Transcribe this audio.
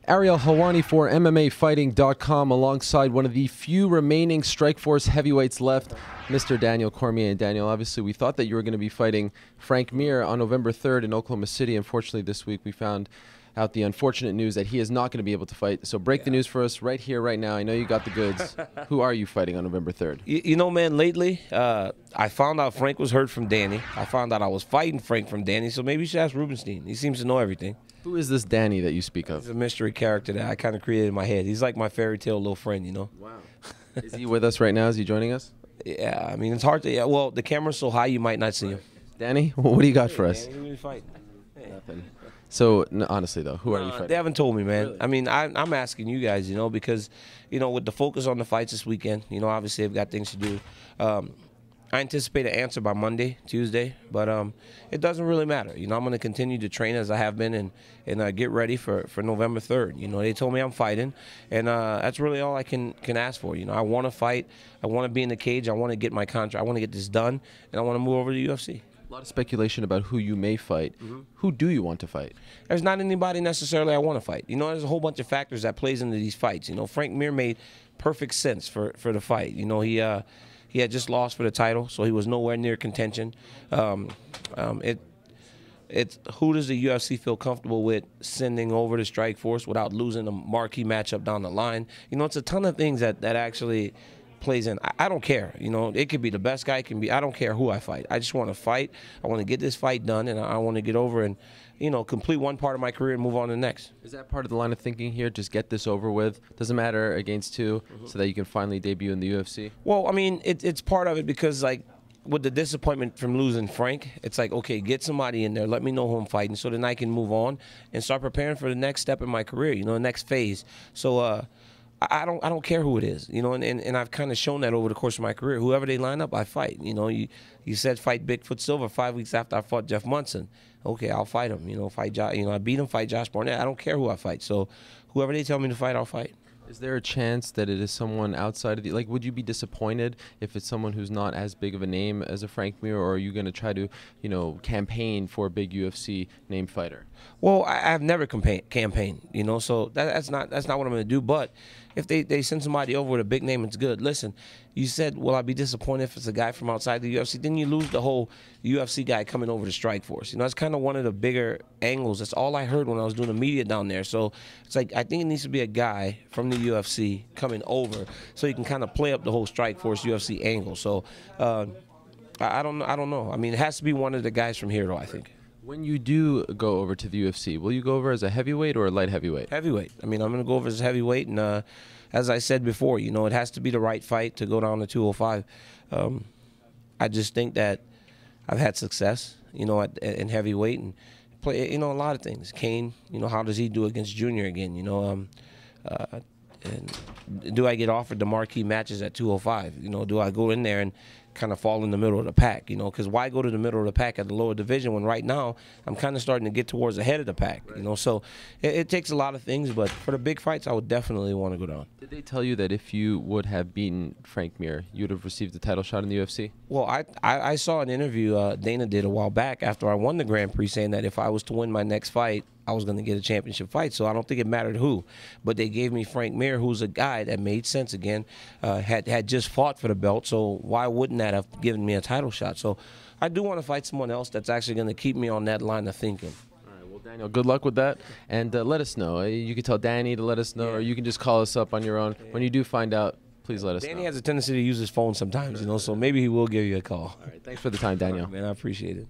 Ariel Hawani for MMAfighting.com alongside one of the few remaining Strikeforce heavyweights left, Mr. Daniel Cormier. And Daniel, obviously we thought that you were going to be fighting Frank Mir on November 3rd in Oklahoma City. Unfortunately, this week we found out the unfortunate news that he is not going to be able to fight. So break the news for us right here, right now. I know you got the goods. Who are you fighting on November 3rd? You know, man, lately I found out Frank was hurt from Danny. I found out I was fighting Frank from Danny, so maybe you should ask Rubenstein. He seems to know everything. Who is this Danny that you speak of? He's a mystery character that I kind of created in my head. He's like my fairy tale little friend, you know? Wow. Is he with us right now? Is he joining us? Yeah, I mean, it's hard to, yeah, well, the camera's so high you might not see him. Danny, what do you got for us? Danny, who are you fighting? Hey. Nothing. So, honestly, though, who are you fighting? They haven't told me, man. Really? I mean, I'm asking you guys, you know, because, you know, with the focus on the fights this weekend, you know, obviously I've got things to do. I anticipate an answer by Monday, Tuesday, but it doesn't really matter. You know, I'm going to continue to train as I have been and get ready for November 3rd. You know, they told me I'm fighting, and that's really all I can ask for. You know, I want to fight. I want to be in the cage. I want to get my contract. I want to get this done, and I want to move over to the UFC. A lot of speculation about who you may fight. Who do you want to fight? There's not anybody necessarily I want to fight. You know, there's a whole bunch of factors that plays into these fights. You know, Frank Mir made perfect sense for the fight. You know, he had just lost for the title, so he was nowhere near contention. It's who does the UFC feel comfortable with sending over to Strikeforce without losing a marquee matchup down the line? You know, it's a ton of things that actually plays in. I don't care. You know, it could be the best guy. It can be. I don't care who I fight. I just want to fight. I want to get this fight done, and I want to get over and, you know, complete one part of my career and move on to the next. Is that part of the line of thinking here? Just get this over with. Doesn't matter against two, so that you can finally debut in the UFC. Well, I mean, it's part of it because, like, with the disappointment from losing Frank, it's like, okay, get somebody in there, let me know who I'm fighting, so then I can move on and start preparing for the next step in my career. You know, the next phase. So I don't care who it is, you know, and I've kind of shown that over the course of my career. Whoever they line up, I fight. You know, you said fight Bigfoot Silver 5 weeks after I fought Jeff Munson. Okay, I'll fight him. You know, I beat him, fight Josh Barnett. I don't care who I fight. So whoever they tell me to fight, I'll fight. Is there a chance that it is someone outside of the, like, would you be disappointed if it's someone who's not as big of a name as a Frank Mir, or are you going to try to, you know, campaign for a big UFC named fighter? Well, I've never campaigned, you know, so that's not what I'm going to do. But if they send somebody over with a big name, it's good. Listen, you said, will I be disappointed if it's a guy from outside the UFC? Then you lose the whole UFC guy coming over to Strikeforce. You know, that's kind of one of the bigger angles. That's all I heard when I was doing the media down there. So it's like, I think it needs to be a guy from the UFC coming over so you can kind of play up the whole Strikeforce UFC angle. So I don't know. I mean, it has to be one of the guys from here, though, I think. When you do go over to the UFC, will you go over as a heavyweight or a light heavyweight? Heavyweight. I mean, I'm going to go over as a heavyweight, and as I said before, you know, it has to be the right fight to go down to 205. I just think that I've had success, you know, in heavyweight and play, you know, a lot of things. Kane, you know, how does he do against Junior again? You know, and do I get offered the marquee matches at 205? You know, do I go in there and kind of fall in the middle of the pack, you know, because why go to the middle of the pack at the lower division when right now I'm kind of starting to get towards the head of the pack, you know, so it takes a lot of things, but for the big fights I would definitely want to go down. Did they tell you that if you would have beaten Frank Mir, you would have received the title shot in the UFC? Well, I saw an interview Dana did a while back after I won the Grand Prix saying that if I was to win my next fight, I was going to get a championship fight, so I don't think it mattered who. But they gave me Frank Mir, who's a guy that made sense again, had just fought for the belt, so why wouldn't that have given me a title shot? So I do want to fight someone else that's actually going to keep me on that line of thinking. All right, well, Daniel, good luck with that, and let us know. You can tell Danny to let us know, or you can just call us up on your own. When you do find out, please let us know. Danny has a tendency to use his phone sometimes, you know, so maybe he will give you a call. All right, thanks for the time, Daniel. All right, man, I appreciate it.